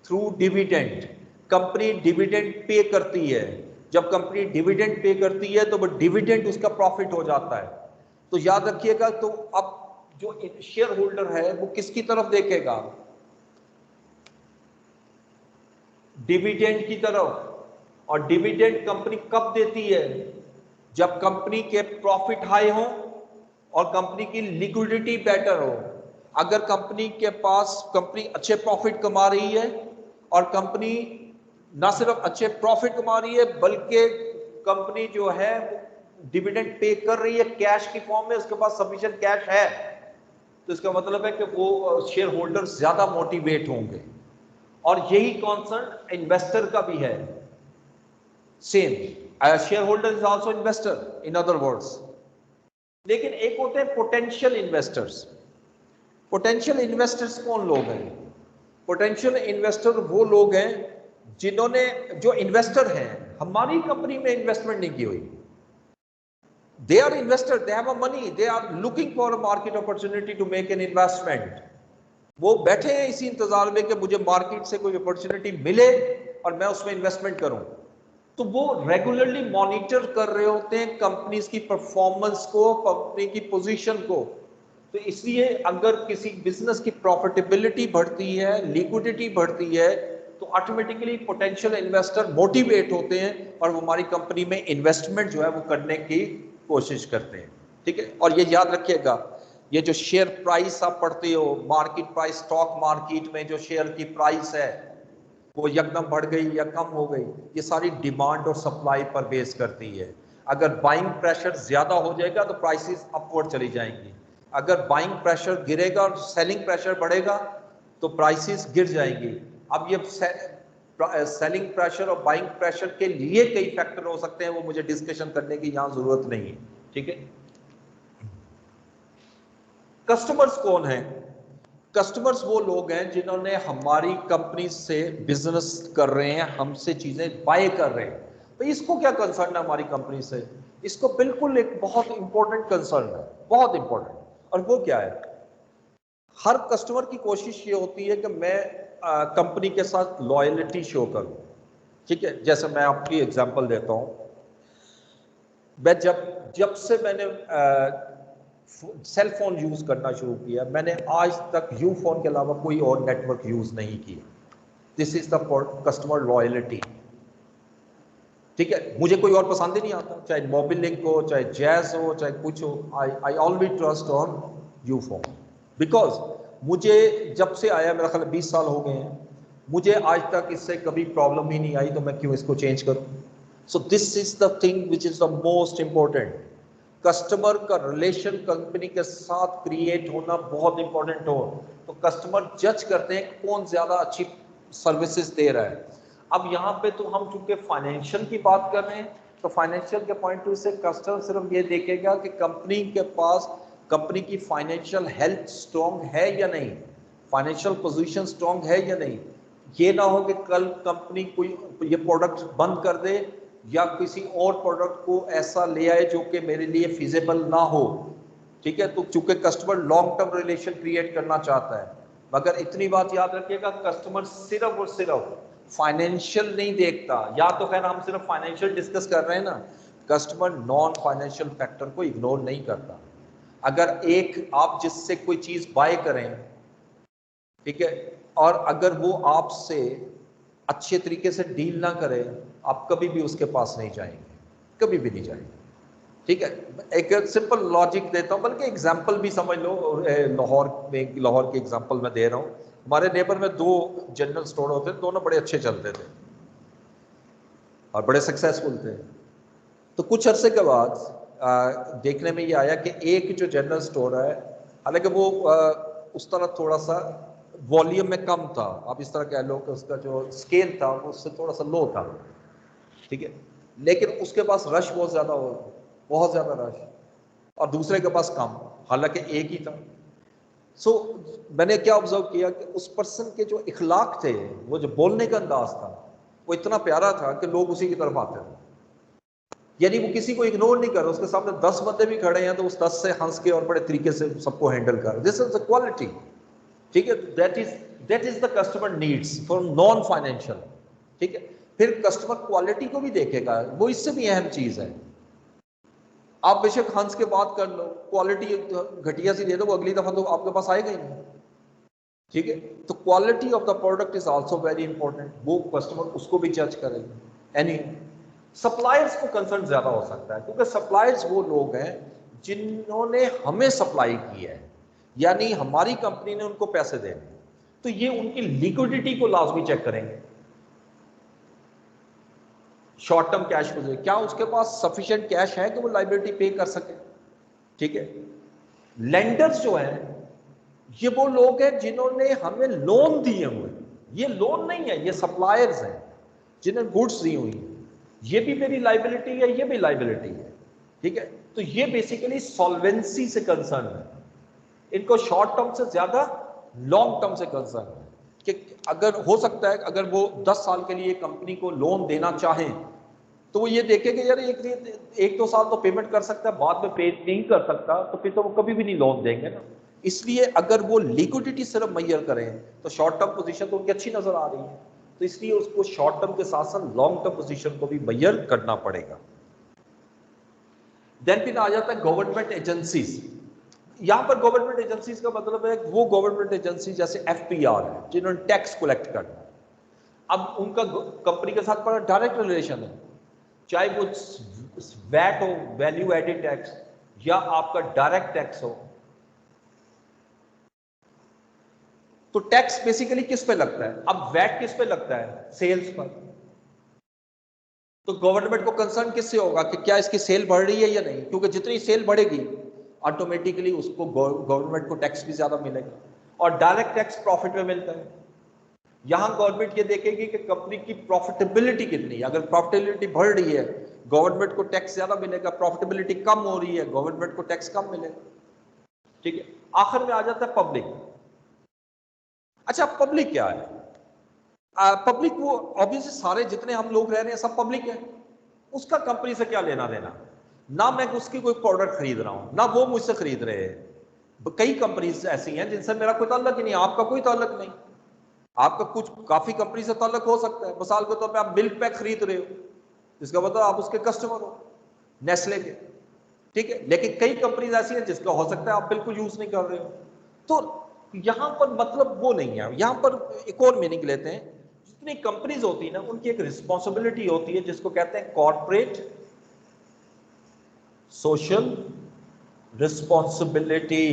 Through dividend company dividend pay करती है। जब कंपनी डिविडेंड पे करती है तो वो डिविडेंड उसका प्रॉफिट हो जाता है। तो याद रखिएगा, तो अब जो शेयर होल्डर है वो किसकी तरफ देखेगा? डिविडेंड की तरफ। और डिविडेंड कंपनी कब देती है? जब कंपनी के प्रॉफिट हाई हो और कंपनी की लिक्विडिटी बेटर हो। अगर कंपनी के पास कंपनी अच्छे प्रॉफिट कमा रही है और कंपनी ना सिर्फ अच्छे प्रॉफिट कमा रही है बल्कि कंपनी जो है डिविडेंड पे कर रही है कैश की फॉर्म में, उसके पास सफिशिएंट कैश है, तो इसका मतलब है कि वो शेयर होल्डर ज्यादा मोटिवेट होंगे। और यही कॉन्सर्न इन्वेस्टर का भी है। Same share holder is also investor in other words. लेकिन एक होते हैं पोटेंशियल इन्वेस्टर्स। पोटेंशियल इन्वेस्टर्स कौन लोग हैं? पोटेंशियल इन्वेस्टर वो लोग हैं जिन्होंने, जो इन्वेस्टर हैं, हमारी कंपनी में इन्वेस्टमेंट नहीं की हुई। They are investor, they have a money, they are looking for a market opportunity to make an investment. वो बैठे हैं इसी इंतजार में कि मुझे मार्केट से कोई अपॉर्चुनिटी मिले और मैं उसमें इन्वेस्टमेंट करूं। तो वो रेगुलरली मॉनिटर कर रहे होते हैं कंपनीज की परफॉर्मेंस को, कंपनी की पोजीशन को। तो इसलिए अगर किसी बिजनेस की प्रॉफिटेबिलिटी बढ़ती है, लिक्विडिटी बढ़ती है, तो ऑटोमेटिकली पोटेंशियल इन्वेस्टर मोटिवेट होते हैं और वो हमारी कंपनी में इन्वेस्टमेंट जो है वो करने की कोशिश करते हैं। ठीक है, और ये याद रखिएगा, ये जो शेयर प्राइस आप पढ़ते हो, मार्केट प्राइस, स्टॉक मार्केट में जो शेयर की प्राइस है वो यकदम बढ़ गई या कम हो गई, ये सारी डिमांड और सप्लाई पर बेस करती है। अगर बाइंग प्रेशर ज्यादा हो जाएगा तो प्राइसेस अपवर्ड चली जाएंगी, अगर बाइंग प्रेशर गिरेगा और सेलिंग प्रेशर बढ़ेगा तो प्राइसेस गिर जाएंगी। अब ये सेलिंग प्रेशर और बाइंग प्रेशर के लिए कई फैक्टर हो सकते हैं, वो मुझे डिस्कशन करने की यहाँ जरूरत नहीं है। ठीक है, कस्टमर्स कौन है? कस्टमर्स वो लोग हैं जिन्होंने हमारी कंपनी से बिजनेस कर रहे हैं, हमसे चीजें बाय कर रहे हैं। तो इसको क्या कंसर्न है हमारी कंपनी से? इसको बिल्कुल एक बहुत इंपॉर्टेंट कंसर्न है, बहुत इंपॉर्टेंट। और वो क्या है? हर कस्टमर की कोशिश ये होती है कि मैं कंपनी के साथ लॉयल्टी शो करूं। ठीक है, जैसे मैं आपकी एग्जांपल देता हूं, मैं जब से मैंने सेल फोन यूज करना शुरू किया, मैंने आज तक यू फोन के अलावा कोई और नेटवर्क यूज नहीं किया। This is the customer loyalty. ठीक है, मुझे कोई और पसंद ही नहीं आता, चाहे मोबिल लिंक हो, चाहे जैज हो, चाहे कुछ हो। I always trust on you phone, because मुझे जब से आया, मेरा ख्याल 20 साल हो गए हैं, मुझे आज तक इससे कभी प्रॉब्लम ही नहीं आई, तो मैं क्यों इसको चेंज करूं? So this is the thing which is the most important. Customer का रिलेशन कंपनी के साथ क्रिएट होना बहुत इंपॉर्टेंट हो। तो कस्टमर जज करते हैं कौन ज्यादा अच्छी सर्विसेज दे रहा है। अब यहाँ पे तो हम चूंकि फाइनेंशियल की बात कर रहे हैं, तो फाइनेंशियल के पॉइंट ऑफ व्यू से कस्टमर सिर्फ ये देखेगा कि कंपनी के पास, कंपनी की फाइनेंशियल हेल्थ स्ट्रॉन्ग है या नहीं, फाइनेंशियल पोजीशन स्ट्रॉन्ग है या नहीं। ये ना हो कि कल कंपनी कोई ये प्रोडक्ट बंद कर दे या किसी और प्रोडक्ट को ऐसा ले आए जो कि मेरे लिए फिजिबल ना हो। ठीक है, तो चूंकि customer long term relation create करना चाहता है, मगर इतनी बात याद रखिएगा, कस्टमर सिर्फ और सिर्फ फाइनेंशियल नहीं देखता। या तो खैर हम सिर्फ फाइनेंशियल डिस्कस कर रहे हैं ना, कस्टमर नॉन फाइनेंशियल फैक्टर को इग्नोर नहीं करता। अगर एक आप जिससे कोई चीज बाय करें, ठीक है, और अगर वो आपसे अच्छे तरीके से डील ना करे, आप कभी भी उसके पास नहीं जाएंगे, कभी भी नहीं जाएंगे। ठीक है, एक सिंपल लॉजिक देता हूं, बल्कि एग्जांपल भी समझ लो। लाहौर की एग्जांपल मैं दे रहा हूं। हमारे नेबर में 2 जनरल स्टोर होते थे, दोनों बड़े अच्छे चलते थे और बड़े सक्सेसफुल थे। तो कुछ अरसे के बाद देखने में ये आया कि एक जो जनरल स्टोर है, हालांकि वो उस तरह थोड़ा सा वॉल्यूम में कम था, आप इस तरह कह लो कि उसका जो स्केल था वो उससे थोड़ा सा लो था। ठीक है, लेकिन उसके पास रश बहुत ज्यादा हो, बहुत ज्यादा रश, और दूसरे के पास कम, हालांकि एक ही था। सो मैंने क्या ऑब्जर्व किया कि उस पर्सन के जो इखलाक थे, वो जो बोलने का अंदाज था, वो इतना प्यारा था कि लोग उसी की तरफ आते थे। यानी वो किसी को इग्नोर नहीं कर रहा, उसके सामने 10 बंदे भी खड़े हैं तो उस 10 से हंस के और बड़े तरीके से सबको हैंडल कर। This is the quality. ठीक है, that is the customer needs for non financial. ठीक है, फिर कस्टमर क्वालिटी को भी देखेगा, वो इससे भी अहम चीज है। आप बेशक हंस के बात कर लो, क्वालिटी घटिया सी दे दो, वो अगली दफा तो आपके पास आएगा ही नहीं। ठीक है, तो quality of the product is also very important, वो कस्टमर उसको भी जज करेगा। एनी सप्लायर्स को कंसर्न ज्यादा हो सकता है, क्योंकि सप्लायर्स वो लोग हैं जिन्होंने हमें सप्लाई की है, यानी हमारी कंपनी ने उनको पैसे देने, तो ये उनकी लिक्विडिटी को लाजमी चेक करेंगे। शॉर्ट टर्म कैश पोजीशन, क्या उसके पास सफिशिएंट कैश है कि वो लायबिलिटी पे कर सके। ठीक है, लेंडर्स जो हैं ये वो लोग हैं जिन्होंने हमें लोन दिए हुए, ये लोन नहीं है, ये सप्लायर्स हैं जिन्हें गुड्स दी हुई है, ये भी मेरी लायबिलिटी है, ये भी लायबिलिटी है। ठीक है, तो ये बेसिकली सॉल्वेंसी से कंसर्न है, इनको शॉर्ट टर्म से ज्यादा लॉन्ग टर्म से कंसर्न है कि अगर हो सकता है अगर वो 10 साल के लिए कंपनी को लोन देना चाहें तो वो ये देखे कि यार एक दो साल तो पेमेंट कर सकता है, बाद में पे नहीं कर सकता तो फिर तो वो कभी भी नहीं लोन देंगे ना। इसलिए अगर वो लिक्विडिटी सिर्फ मैयर करें तो शॉर्ट टर्म पोजीशन तो उनकी अच्छी नजर आ रही है, तो इसलिए उसको शॉर्ट टर्म के साथ साथ लॉन्ग टर्म पोजीशन को भी मैयर करना पड़ेगा। देन फिर आ जाता है गवर्नमेंट एजेंसीज। यहां पर गवर्नमेंट एजेंसीज का मतलब है वो गवर्नमेंट एजेंसी जैसे FPR है जिन्होंने टैक्स कलेक्ट करना है। अब उनका कंपनी के साथ बड़ा डायरेक्ट रिलेशन है, चाहे वो वैट हो, वैल्यू एडेड टैक्स, या आपका डायरेक्ट टैक्स हो। तो टैक्स बेसिकली किस पे लगता है? अब वैट किस पे लगता है? सेल्स पर। तो गवर्नमेंट को कंसर्न किससे होगा कि क्या इसकी सेल बढ़ रही है या नहीं, क्योंकि जितनी सेल बढ़ेगी ऑटोमेटिकली उसको गवर्नमेंट को टैक्स भी ज्यादा मिलेगा, और डायरेक्ट टैक्स प्रॉफिट में मिलता है। यहां गवर्नमेंट ये देखेगी कि कंपनी की प्रॉफिटेबिलिटी कितनी है। अगर प्रॉफिटेबिलिटी बढ़ रही है गवर्नमेंट को टैक्स ज्यादा मिलेगा, प्रॉफिटेबिलिटी कम हो रही है गवर्नमेंट को टैक्स कम मिलेगा। ठीक है, आखिर में आ जाता है पब्लिक। अच्छा, पब्लिक क्या है? पब्लिक वो ऑब्वियसली सारे जितने हम लोग रह रहे हैं सब पब्लिक है, उसका कंपनी से क्या लेना देना। ना मैं उसकी कोई प्रोडक्ट खरीद रहा हूं, ना वो मुझसे खरीद रहे हैं। कई कंपनीज ऐसी हैं जिनसे मेरा कोई ताल्लुक ही नहीं, आपका कोई ताल्लुक नहीं। आपका कुछ काफी कंपनी से ताल्लुक हो सकता है, मिसाल के तौर पे आप मिल्क पैक खरीद रहे हो, इसका मतलब आप उसके कस्टमर हो नेस्ले के, ठीक है। लेकिन कई कंपनीज ऐसी हैं जिसका हो सकता है आप बिल्कुल यूज नहीं कर रहे हो। तो यहां पर मतलब वो नहीं है। यहां पर एक और मीनिंग लेते हैं, जितनी कंपनीज होती है ना उनकी एक रिस्पॉन्सिबिलिटी होती है जिसको कहते हैं कॉर्पोरेट सोशल रिस्पॉन्सिबिलिटी।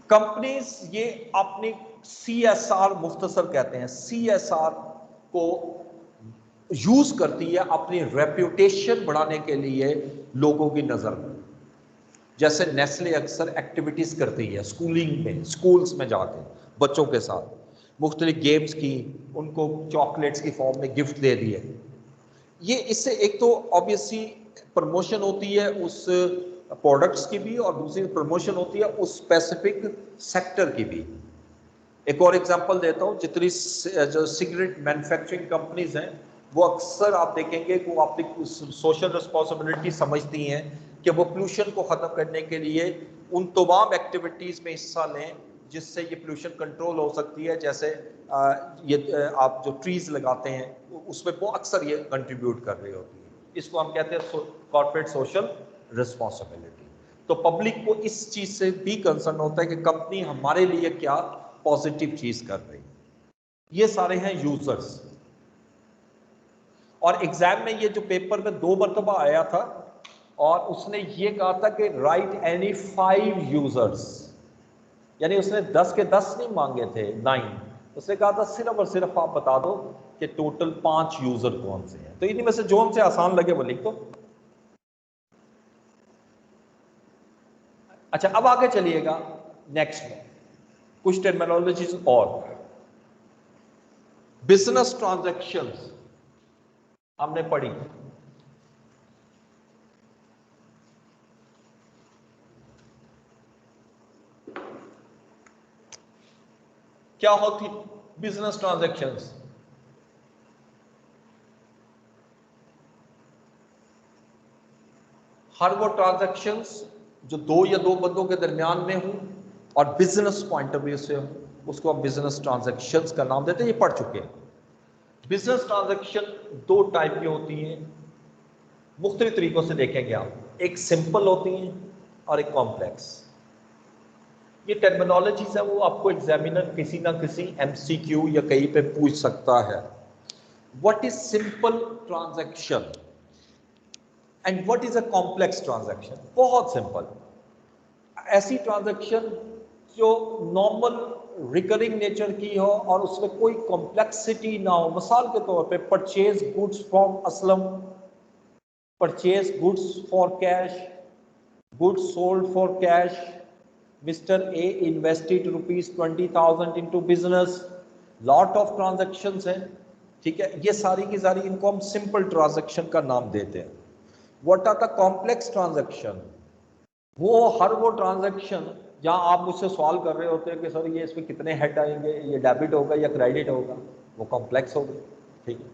कंपनीज ये अपनी CSR मुख्तसर कहते हैं, CSR को यूज करती है अपनी रेप्यूटेशन बढ़ाने के लिए लोगों की नजर में। जैसे नेस्ले अक्सर एक्टिविटीज करती है स्कूलिंग में, स्कूल्स में जाके बच्चों के साथ मुख्तलिफ गेम्स की, उनको चॉकलेट्स की फॉर्म में गिफ्ट दे दिए। ये इससे एक तो ऑब्वियसली प्रमोशन होती है उस प्रोडक्ट्स की भी, और दूसरी प्रमोशन होती है उस स्पेसिफिक सेक्टर की भी। एक और एग्जांपल देता हूँ, जितनी जो सिगरेट मैन्युफैक्चरिंग कंपनीज हैं वो अक्सर आप देखेंगे कि वो अपनी सोशल रिस्पॉन्सिबिलिटी समझती हैं कि वो पोल्यूशन को ख़त्म करने के लिए उन तमाम एक्टिविटीज़ में हिस्सा लें जिससे ये पोल्यूशन कंट्रोल हो सकती है। जैसे आप जो ट्रीज लगाते हैं उसमें वो अक्सर ये कंट्रीब्यूट कर रही होती है। इसको हम कहते हैं कॉर्पोरेट सोशल रिस्पॉन्सिबिलिटी। तो पब्लिक को इस चीज़ से भी कंसर्न होता है कि कंपनी हमारे लिए क्या पॉजिटिव चीज़ कर रही है। ये सारे हैं यूजर्स। और एग्जाम में ये जो पेपर में 2 मरतबा आया था और उसने ये कहा था कि राइट एनी 5 यूजर्स, यानी उसने 10 के 10 नहीं मांगे थे, 9। उसने कहा था सिर्फ और सिर्फ आप बता दो कि टोटल 5 यूजर कौन से हैं। तो इन्हीं में से जो हमसे आसान लगे वो लिख दो। अच्छा, अब आगे चलिएगा नेक्स्ट में कुछ टर्मिनोलॉजीज और। बिजनेस ट्रांजैक्शंस हमने पढ़ी। क्या होती बिजनेस ट्रांजैक्शंस? हर वो ट्रांजैक्शंस जो 2 या 2 बंदों के दरमियान में हो और बिजनेस पॉइंट ऑफ व्यू से हो, उसको हम बिजनेस ट्रांजैक्शंस का नाम देते हैं। ये पढ़ चुके हैं। बिजनेस ट्रांजैक्शन 2 टाइप की होती हैं, मुख्तलिफ तरीकों से देखेंगे आप। एक सिंपल होती हैं और एक कॉम्प्लेक्स। ये टर्मिनोलॉजीज है वो आपको एग्जामिनर किसी ना किसी MCQ या कहीं पे पूछ सकता है। What is simple transaction and what is a complex transaction? बहुत सिंपल ऐसी ट्रांजैक्शन जो नॉर्मल रिकरिंग नेचर की हो और उसमें कोई कॉम्प्लेक्सिटी ना हो। मिसाल के तौर पे purchase goods from Aslam, purchase goods for cash, goods sold for cash, Mr. A invested ₹20,000 into business. Lot of transactions हैं, ठीक है, ये सारी की सारी इनको हम सिंपल ट्रांजैक्शन का नाम देते हैं। What are the complex transaction, वो हर वो ट्रांजैक्शन जहां आप मुझसे सवाल कर रहे होते हैं कि सर ये इसमें कितने हेड आएंगे, ये डेबिट होगा या क्रेडिट होगा, वो कॉम्प्लेक्स हो गए। ठीक है,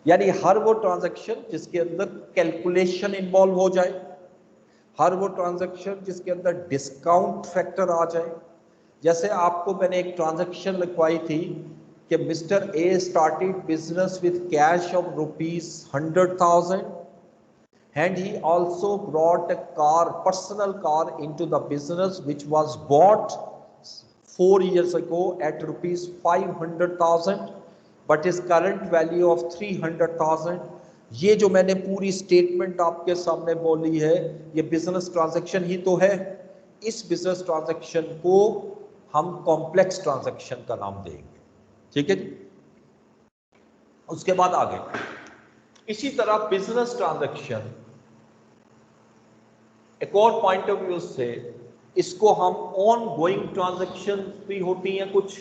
यानी हर वो ट्रांजैक्शन जिसके अंदर कैलकुलेशन इन्वॉल्व हो जाए, हर वो ट्रांजैक्शन जिसके अंदर डिस्काउंट फैक्टर आ जाए। जैसे आपको मैंने एक ट्रांजैक्शन लिखवाई थी कि mister A started business with cash of ₹100,000 and he also brought a car, personal car into the business which was bought 4 years ago at ₹500,000 but his current value of 300,000। ये जो मैंने पूरी स्टेटमेंट आपके सामने बोली है, ये बिजनेस ट्रांजैक्शन ही तो है। इस बिजनेस ट्रांजैक्शन को हम कॉम्प्लेक्स ट्रांजैक्शन का नाम देंगे। ठीक है जी, उसके बाद आगे इसी तरह बिजनेस ट्रांजैक्शन एक और पॉइंट ऑफ व्यू से इसको हम ऑन गोइंग ट्रांजैक्शन भी होती हैं कुछ,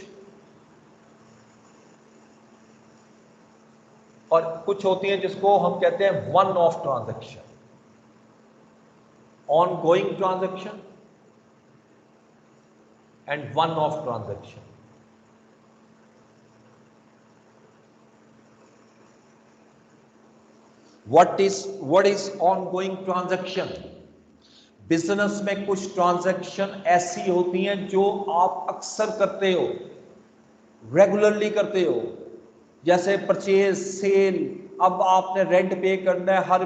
और कुछ होती हैं जिसको हम कहते हैं one of transaction, on going transaction and one of transaction. What is ongoing transaction? Business में कुछ ट्रांजैक्शन ऐसी होती हैं जो आप अक्सर करते हो, रेगुलरली करते हो, जैसे परचेज, सेल। अब आपने रेंट पे करना है, हर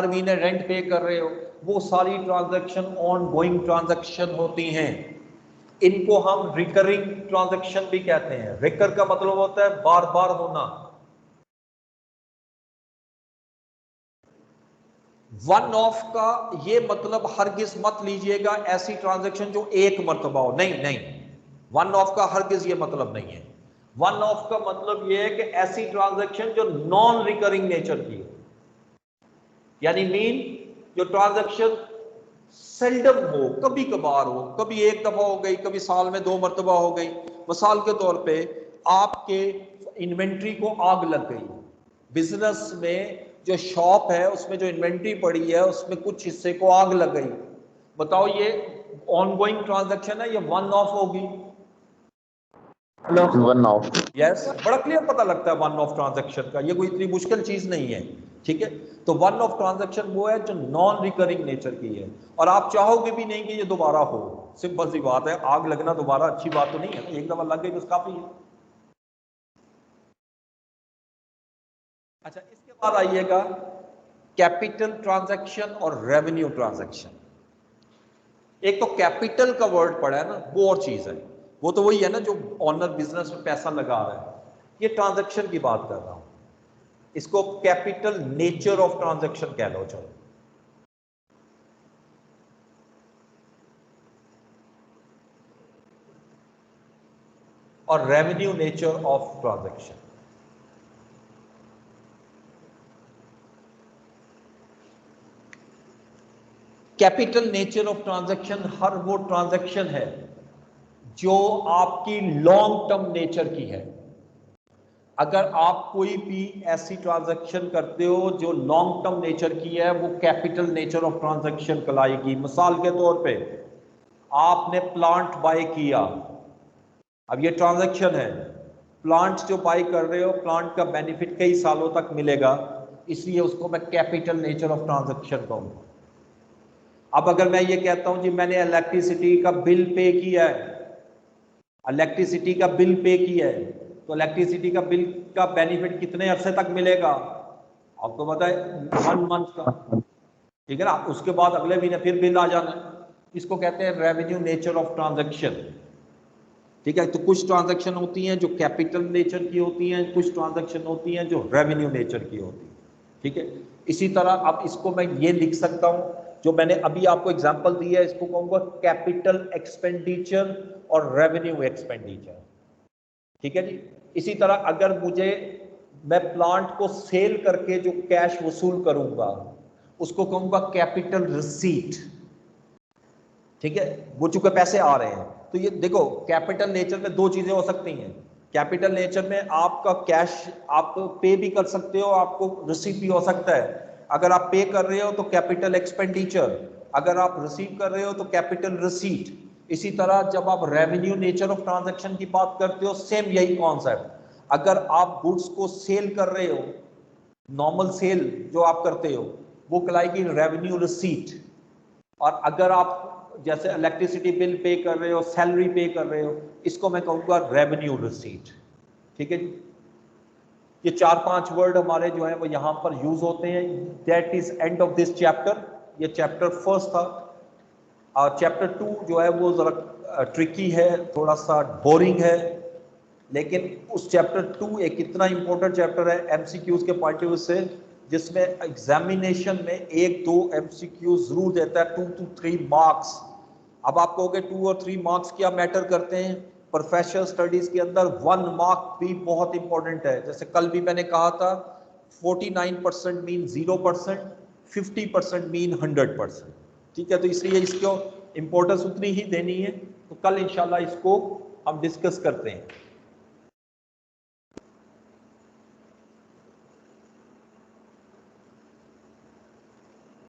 महीने रेंट पे कर रहे हो, वो सारी ट्रांजैक्शन ऑनगोइंग ट्रांजैक्शन होती हैं। इनको हम रिकरिंग ट्रांजैक्शन भी कहते हैं। रिकर का मतलब होता है बार बार होना। वन ऑफ का ये मतलब हरगिज मत लीजिएगा ऐसी ट्रांजैक्शन जो एक मर्तबा हो, नहीं, वन ऑफ का हरगिज ये मतलब नहीं है। वन ऑफ का मतलब ये है कि ऐसी ट्रांजैक्शन जो नॉन रिकरिंग नेचर की हो, यानी मीन जो ट्रांजैक्शन सेल्डम हो, कभी कभार हो, कभी एक दफा हो गई, कभी साल में 2 मर्तबा हो गई। मिसाल के तौर पे आपके इन्वेंट्री को आग लग गई, बिजनेस में जो शॉप है उसमें जो इन्वेंट्री पड़ी है उसमें कुछ हिस्से को आग लग गई, बताओ ये ऑनगोइंग ट्रांजैक्शन है या वन ऑफ होगी? One of. यस, बड़ा क्लियर पता लगता है वन ऑफ ट्रांजैक्शन का, ये कोई इतनी मुश्किल चीज नहीं है। ठीक है, तो वन ऑफ ट्रांजैक्शन वो है जो नॉन रिकरिंग नेचर की है और आप चाहोगे भी नहीं कि ये दोबारा हो। सिंपल सी बात है, आग लगना दोबारा अच्छी बात तो नहीं है, एक दफा लग गई बस काफी है। अच्छा, इसके बाद आइएगा कैपिटल ट्रांजैक्शन और रेवेन्यू ट्रांजैक्शन। एक तो कैपिटल का वर्ड पड़ा है ना, वो और चीज है, वो तो वही है ना जो ऑनर बिजनेस में पैसा लगा रहा है। ये ट्रांजैक्शन की बात कर रहा हूं, इसको कैपिटल नेचर ऑफ ट्रांजैक्शन कह लो चलो। और revenue nature of transaction. Capital nature of transaction हर वो ट्रांजैक्शन है जो आपकी लॉन्ग टर्म नेचर की है। अगर आप कोई भी ऐसी ट्रांजैक्शन करते हो जो लॉन्ग टर्म नेचर की है, वो कैपिटल नेचर ऑफ ट्रांजैक्शन कहलाएगी। मिसाल के तौर पे आपने प्लांट बाय किया, अब ये ट्रांजैक्शन है, प्लांट जो बाय कर रहे हो, प्लांट का बेनिफिट कई सालों तक मिलेगा, इसलिए उसको मैं कैपिटल नेचर ऑफ ट्रांजैक्शन कहूंगा। अब अगर मैं ये कहता हूं जी मैंने इलेक्ट्रिसिटी का बिल पे किया है, इलेक्ट्रिसिटी का बिल पे किया है, तो इलेक्ट्रिसिटी का बिल का बेनिफिट कितने अरसे तक मिलेगा? आपको पता है 1 मंथ का, ठीक है ना। उसके बाद अगले महीने फिर बिल आ जाना है। इसको कहते हैं रेवेन्यू नेचर ऑफ ट्रांजैक्शन। ठीक है, तो कुछ ट्रांजैक्शन होती हैं जो कैपिटल नेचर की होती हैं, कुछ ट्रांजैक्शन होती हैं जो रेवेन्यू नेचर की होती है। ठीक है, इसी तरह अब इसको मैं ये लिख सकता हूं, जो मैंने अभी आपको एग्जांपल दी है, इसको कहूंगा कैपिटल एक्सपेंडिचर और रेवेन्यू एक्सपेंडिचर। ठीक है जी। इसी तरह अगर मैं प्लांट को सेल करके जो कैश वसूल करूंगा उसको कहूंगा कैपिटल रिसीट। ठीक है, वो चूंकि पैसे आ रहे हैं, तो ये देखो कैपिटल नेचर में 2 चीजें हो सकती हैं, कैपिटल नेचर में आपका कैश आप पे भी कर सकते हो, आपको रिसीव भी हो सकता है। अगर आप पे कर रहे हो तो कैपिटल एक्सपेंडिचर, अगर आप रिसीव कर रहे हो तो कैपिटल रिसीट। इसी तरह जब आप रेवेन्यू नेचर ऑफ ट्रांजैक्शन की बात करते हो, सेम यही कॉन्सेप्ट। अगर आप गुड्स को सेल कर रहे हो, नॉर्मल सेल जो आप करते हो वो कहलाएगी रेवेन्यू रिसीट। और अगर आप जैसे इलेक्ट्रिसिटी बिल पे कर रहे हो, सैलरी पे कर रहे हो, इसको मैं कहूँगा रेवेन्यू रिसीट। ठीक है जी, ये 4-5 वर्ड हमारे जो है वो यहाँ पर यूज होते हैं। That is end of this chapter. ये चैप्टर फर्स्ट था। और चैप्टर 2 जो है वो जरा ट्रिकी है, थोड़ा सा बोरिंग है, लेकिन उस चैप्टर 2 एक इतना इंपॉर्टेंट चैप्टर है एमसीक्यूज के पॉइंट ऑफ व्यू से, जिसमें एग्जामिनेशन में 1-2 एमसीक्यू जरूर देता है, 2 to 3 मार्क्स। अब आप कहोगे 2 और 3 मार्क्स क्या मैटर करते हैं? प्रोफेशनल स्टडीज के अंदर 1 मार्क भी बहुत इंपॉर्टेंट है। जैसे कल भी मैंने कहा था 49% मीन 0%, 50% मीन 100%। ठीक है, तो इसलिए इसको इंपॉर्टेंस उतनी ही देनी है। तो कल इंशाल्लाह इसको हम डिस्कस करते हैं।